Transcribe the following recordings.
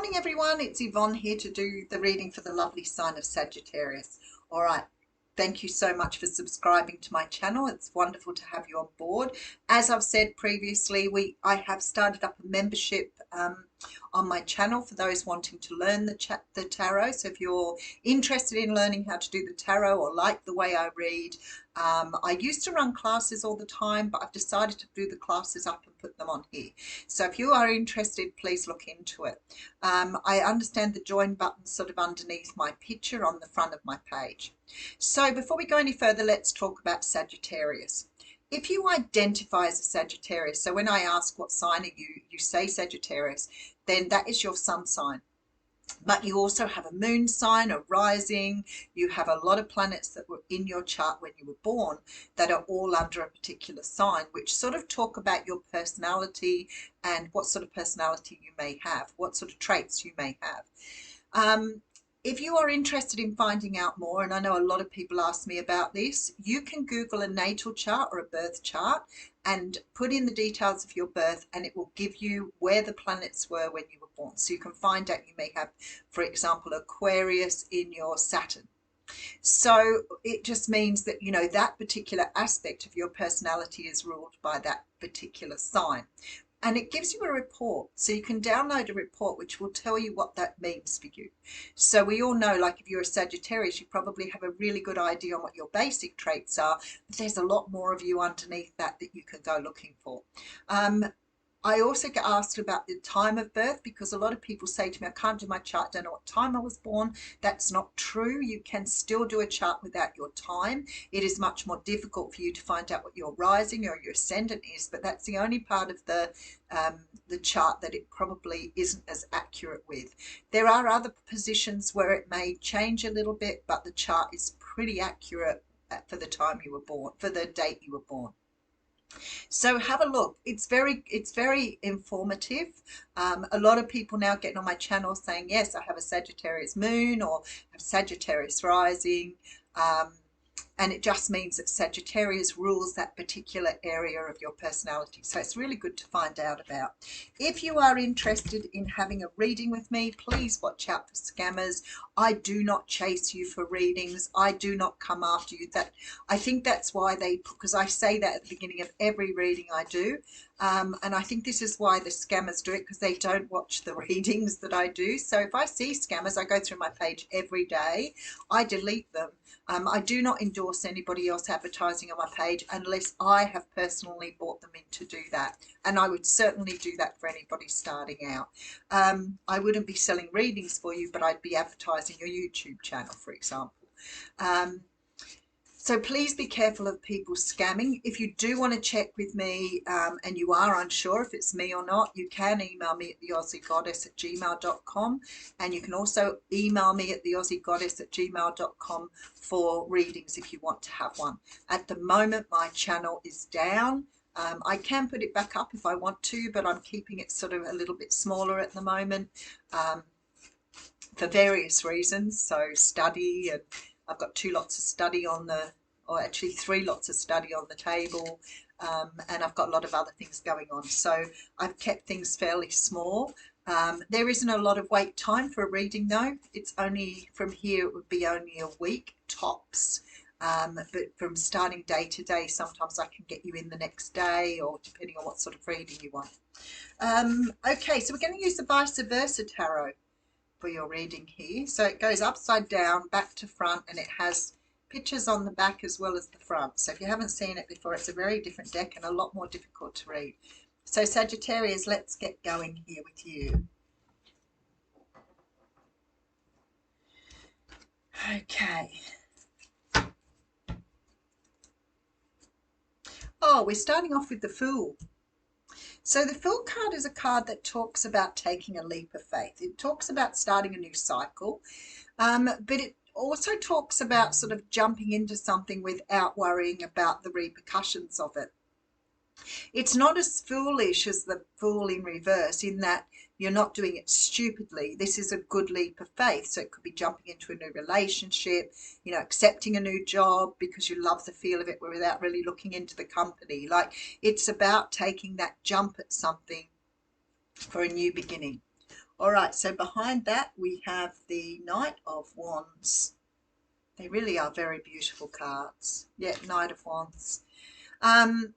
morning, everyone. It's Yvonne here to do the reading for the lovely sign of Sagittarius. All right. Thank you so much for subscribing to my channel. It's wonderful to have you on board. As I've said previously, I have started up a membership on my channel for those wanting to learn the tarot. So if you're interested in learning how to do the tarot or like the way I read, I used to run classes all the time, but I've decided to do the classes up and put them on here. So if you are interested, please look into it. I understand the join button sort of underneath my picture on the front of my page. So before we go any further, let's talk about Sagittarius. If you identify as a Sagittarius, so when I ask what sign are you, you say Sagittarius, then that is your sun sign. But you also have a moon sign, a rising, you have a lot of planets that were in your chart when you were born that are all under a particular sign, which sort of talk about your personality and what sort of personality you may have, what sort of traits you may have. If you are interested in finding out more, and I know a lot of people ask me about this, you can Google a natal chart or a birth chart and put in the details of your birth, and it will give you where the planets were when you were born. So you can find out you may have, for example, Aquarius in your Saturn. So it just means that, you know, that particular aspect of your personality is ruled by that particular sign. And it gives you a report. So you can download a report which will tell you what that means for you. So we all know, like if you're a Sagittarius, you probably have a really good idea on what your basic traits are, but there's a lot more of you underneath that you can go looking for. I also get asked about the time of birth, because a lot of people say to me, I can't do my chart, don't know what time I was born. That's not true. You can still do a chart without your time. It is much more difficult for you to find out what your rising or your ascendant is, but that's the only part of the chart that it probably isn't as accurate with. There are other positions where it may change a little bit, but the chart is pretty accurate for the time you were born, for the date you were born. So have a look. It's very informative. A lot of people now getting on my channel saying, yes, I have a Sagittarius moon or have Sagittarius rising. And it just means that Sagittarius rules that particular area of your personality. So it's really good to find out about. If you are interested in having a reading with me, please watch out for scammers. I do not chase you for readings. I do not come after you. I think that's why because I say that at the beginning of every reading I do. And I think this is why the scammers do it, because they don't watch the readings that I do. So if I see scammers, I go through my page every day. I delete them. I do not endorse anybody else advertising on my page unless I have personally bought them in to do that. And I would certainly do that for anybody starting out. I wouldn't be selling readings for you, but I'd be advertising your YouTube channel, for example. So please be careful of people scamming. If you do want to check with me and you are unsure if it's me or not, you can email me at theaussiegoddess@gmail.com, and you can also email me at theaussiegoddess@gmail.com for readings if you want to have one. At the moment, my channel is down. I can put it back up if I want to, but I'm keeping it sort of a little bit smaller at the moment for various reasons. So study, and I've got 2 lots of study on or actually 3 lots of study on the table, and I've got a lot of other things going on. So I've kept things fairly small. There isn't a lot of wait time for a reading though. It's only from here, it would be only a week tops. But from starting day to day, sometimes I can get you in the next day, or depending on what sort of reading you want. Okay, so we're going to use the vice versa tarot for your reading here. So it goes upside down, back to front, and it has pictures on the back as well as the front. So if you haven't seen it before, it's a very different deck and a lot more difficult to read. So Sagittarius, let's get going here with you. Okay. Oh, we're starting off with the Fool. So the Fool card is a card that talks about taking a leap of faith. It talks about starting a new cycle, but it also talks about sort of jumping into something without worrying about the repercussions of it. It's not as foolish as the Fool in reverse, in that you're not doing it stupidly. This is a good leap of faith. So it could be jumping into a new relationship, you know, accepting a new job because you love the feel of it without really looking into the company. Like, it's about taking that jump at something for a new beginning. All right, so behind that we have the Knight of Wands. They really are very beautiful cards. Yeah, Knight of Wands. Um,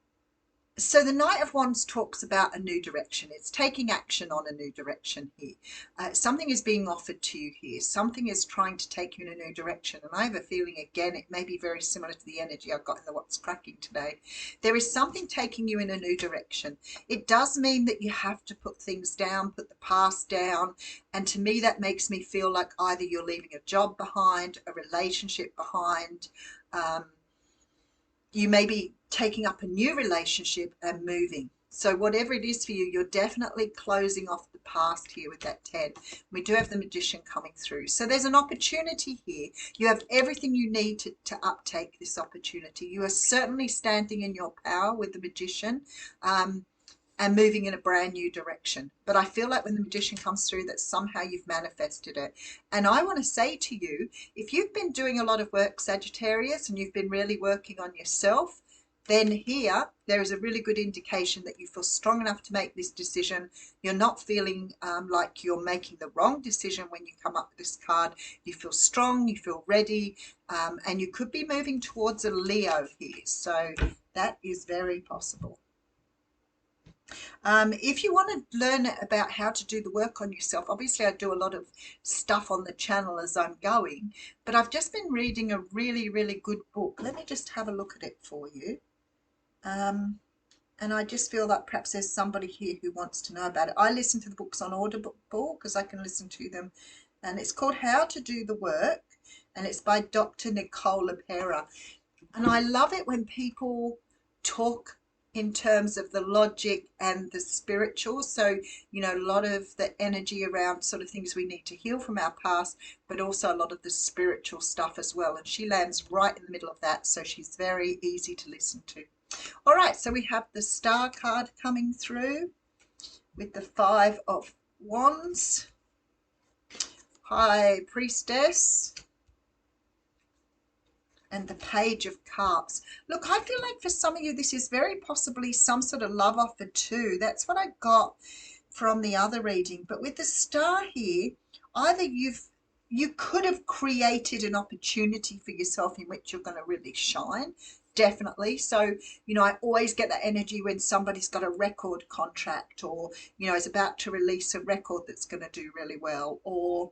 so the Knight of Wands talks about a new direction. It's taking action on a new direction here. Something is being offered to you here. Something is trying to take you in a new direction. And I have a feeling, again, it may be very similar to the energy I've got in the What's Cracking today. There is something taking you in a new direction. It does mean that you have to put things down, put the past down. And to me, that makes me feel like either you're leaving a job behind, a relationship behind, you may be taking up a new relationship and moving. So whatever it is for you, you're definitely closing off the past here with that 10. We do have the Magician coming through. So there's an opportunity here. You have everything you need to uptake this opportunity. You are certainly standing in your power with the Magician. And moving in a brand new direction. But I feel like when the Magician comes through that somehow you've manifested it. And I want to say to you, if you've been doing a lot of work, Sagittarius, and you've been really working on yourself, then here there is a really good indication that you feel strong enough to make this decision. You're not feeling like you're making the wrong decision when you come up with this card. You feel strong, you feel ready, and you could be moving towards a Leo here. So that is very possible. If you want to learn about how to do the work on yourself, obviously I do a lot of stuff on the channel as I'm going, but I've just been reading a really, really good book. Let me just have a look at it for you. And I just feel like perhaps there's somebody here who wants to know about it. I listen to the books on Audible because I can listen to them. And it's called How to Do the Work, and it's by Dr. Nicole LePera. And I love it when people talk in terms of the logic and the spiritual. So, you know, a lot of the energy around sort of things we need to heal from our past, but also a lot of the spiritual stuff as well. And she lands right in the middle of that. So she's very easy to listen to. All right, so we have the Star card coming through with the 5 of Wands, High Priestess, and the Page of Cups. Look, I feel like for some of you, this is very possibly some sort of love offer too. That's what I got from the other reading. But with the Star here, either you could have created an opportunity for yourself in which you're going to really shine. Definitely. So, you know, I always get that energy when somebody's got a record contract or, you know, is about to release a record that's going to do really well, or,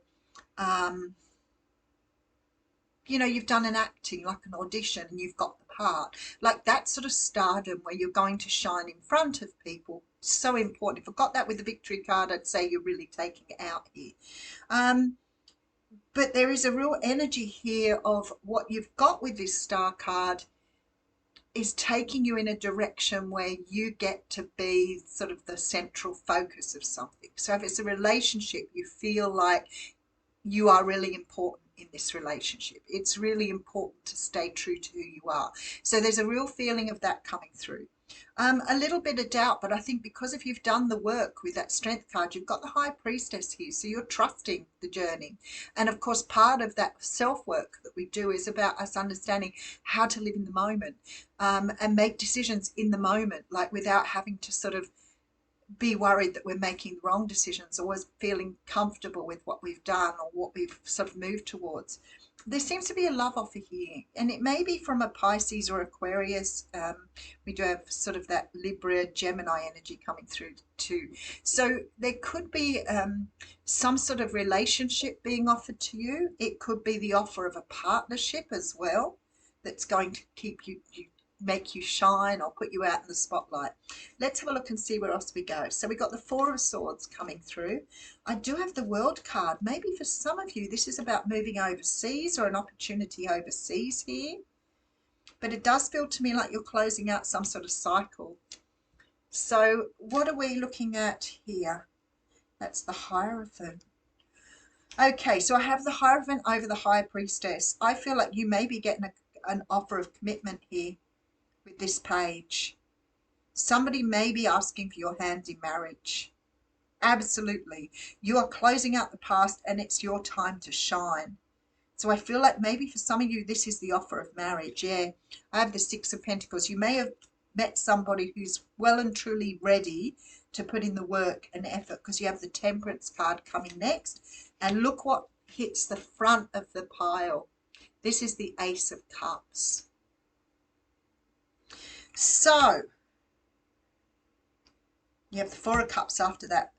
you know, you've done an acting, like an audition, and you've got the part. Like that sort of stardom where you're going to shine in front of people. So important. If I got that with the Victory card, I'd say you're really taking it out here. But there is a real energy here of what you've got with this Star card is taking you in a direction where you get to be sort of the central focus of something. So if it's a relationship, you feel like you are really important in this relationship. It's really important to stay true to who you are. So there's a real feeling of that coming through. A little bit of doubt, but I think because if you've done the work with that Strength card, you've got the High Priestess here, so you're trusting the journey. And of course, part of that self-work that we do is about us understanding how to live in the moment, and make decisions in the moment, like without having to sort of be worried that we're making the wrong decisions, always feeling comfortable with what we've done or what we've sort of moved towards. There seems to be a love offer here, and it may be from a Pisces or Aquarius. We do have sort of that Libra, Gemini energy coming through too. So there could be some sort of relationship being offered to you. It could be the offer of a partnership as well that's going to keep you make you shine or put you out in the spotlight. Let's have a look and see where else we go. So we got the 4 of Swords coming through. I do have the World card. Maybe for some of you this is about moving overseas or an opportunity overseas here, but it does feel to me like you're closing out some sort of cycle. So what are we looking at here? That's the Hierophant. Okay, so I have the Hierophant over the High Priestess. I feel like you may be getting an offer of commitment here with this page. Somebody may be asking for your hand in marriage. Absolutely. You are closing out the past and it's your time to shine. So I feel like maybe for some of you, this is the offer of marriage. Yeah, I have the 6 of Pentacles. You may have met somebody who's well and truly ready to put in the work and effort, because you have the Temperance card coming next. And look what hits the front of the pile. This is the Ace of Cups. So you have the Four of Cups after that.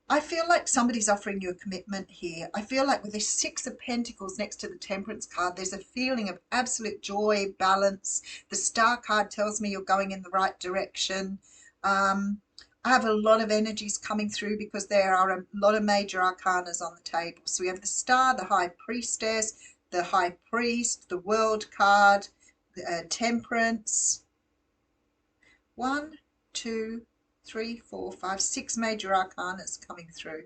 I feel like somebody's offering you a commitment here. I feel like with this Six of Pentacles next to the Temperance card, there's a feeling of absolute joy, balance. The Star card tells me you're going in the right direction. I have a lot of energies coming through because there are a lot of major arcanas on the table. So we have the Star, the High Priestess, the High Priest, the World card, the Temperance. 1, 2, 3, 4, 5, 6 major arcanas coming through.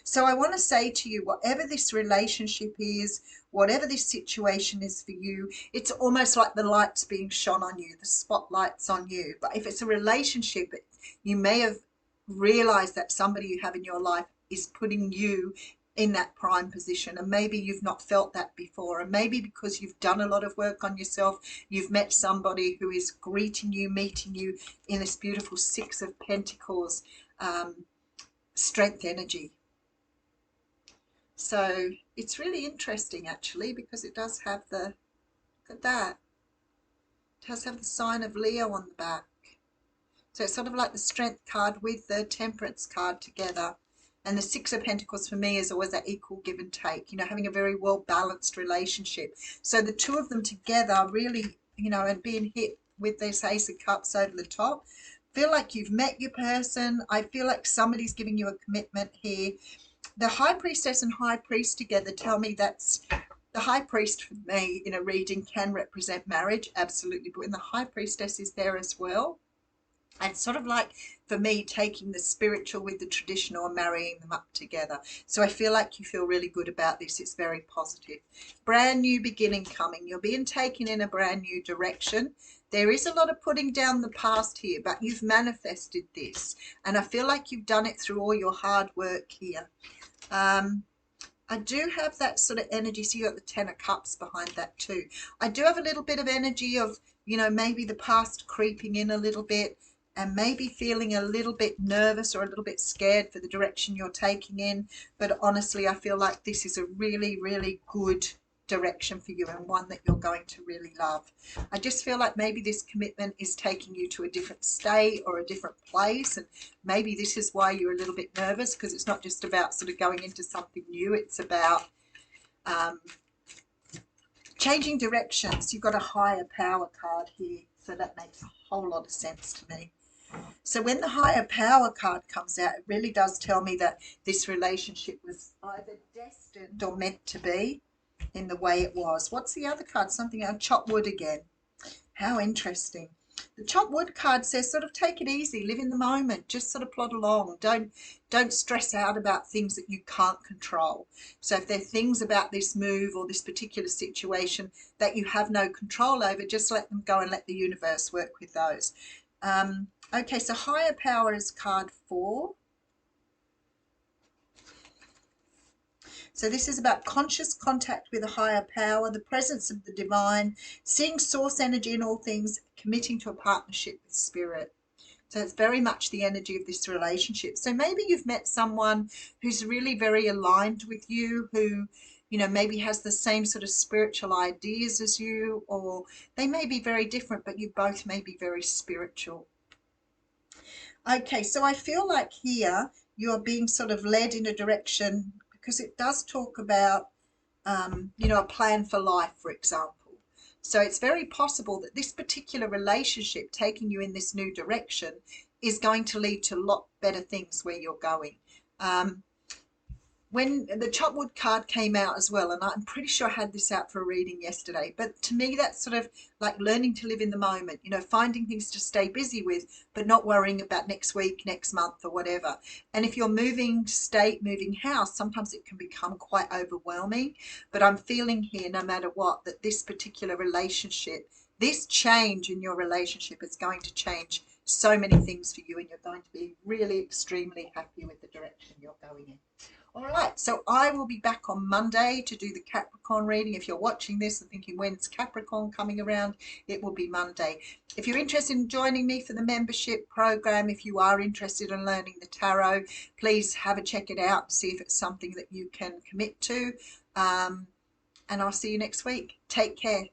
So I want to say to you, whatever this relationship is, whatever this situation is for you, it's almost like the light's being shone on you, the spotlight's on you. But if it's a relationship, you may have realized that somebody you have in your life is putting you in that prime position, and maybe you've not felt that before, and maybe because you've done a lot of work on yourself, you've met somebody who is greeting you, meeting you in this beautiful Six of Pentacles strength energy. So it's really interesting actually, because it does have the, look at that, it does have the sign of Leo on the back. So it's sort of like the Strength card with the Temperance card together. And the Six of Pentacles for me is always that equal give and take, you know, having a very well balanced relationship. So the two of them together really, you know, and being hit with this Ace of Cups over the top, feel like you've met your person. I feel like somebody's giving you a commitment here. The High Priestess and High Priest together tell me that's the High Priest for me in a reading can represent marriage, absolutely. But when the High Priestess is there as well, and sort of like for me taking the spiritual with the traditional and marrying them up together. So I feel like you feel really good about this. It's very positive. Brand new beginning coming. You're being taken in a brand new direction. There is a lot of putting down the past here, but you've manifested this. And I feel like you've done it through all your hard work here. I do have that sort of energy. So you got the Ten of Cups behind that too. I do have a little bit of energy of, you know, maybe the past creeping in a little bit, and maybe feeling a little bit nervous or a little bit scared for the direction you're taking in. But honestly, I feel like this is a really, really good direction for you, and one that you're going to really love. I just feel like maybe this commitment is taking you to a different state or a different place, and maybe this is why you're a little bit nervous, because it's not just about sort of going into something new, it's about changing directions. You've got a higher power card here, so that makes a whole lot of sense to me. So when the higher power card comes out, it really does tell me that this relationship was either destined or meant to be in the way it was. What's the other card? Something else, chop wood again. How interesting. The chop wood card says sort of take it easy, live in the moment, just sort of plod along. Don't stress out about things that you can't control. So if there are things about this move or this particular situation that you have no control over, just let them go and let the universe work with those. Okay, so higher power is card 4. So this is about conscious contact with a higher power, the presence of the divine, seeing source energy in all things, committing to a partnership with spirit. So it's very much the energy of this relationship. So maybe you've met someone who's really very aligned with you, who, you know, maybe has the same sort of spiritual ideas as you, or they may be very different, but you both may be very spiritual. Okay, so I feel like here you're being sort of led in a direction, because it does talk about, you know, a plan for life, for example. So it's very possible that this particular relationship taking you in this new direction is going to lead to a lot better things where you're going. When the chopwood card came out as well, and I'm pretty sure I had this out for a reading yesterday, but to me that's sort of like learning to live in the moment, you know, finding things to stay busy with, but not worrying about next week, next month or whatever. And if you're moving state, moving house, sometimes it can become quite overwhelming. But I'm feeling here, no matter what, that this particular relationship, this change in your relationship is going to change so many things for you, and you're going to be really extremely happy with the direction you're going in. All right, so I will be back on Monday to do the Capricorn reading. If you're watching this and thinking, when's Capricorn coming around, it will be Monday. If you're interested in joining me for the membership program, if you are interested in learning the tarot, please have a check it out and see if it's something that you can commit to. And I'll see you next week. Take care.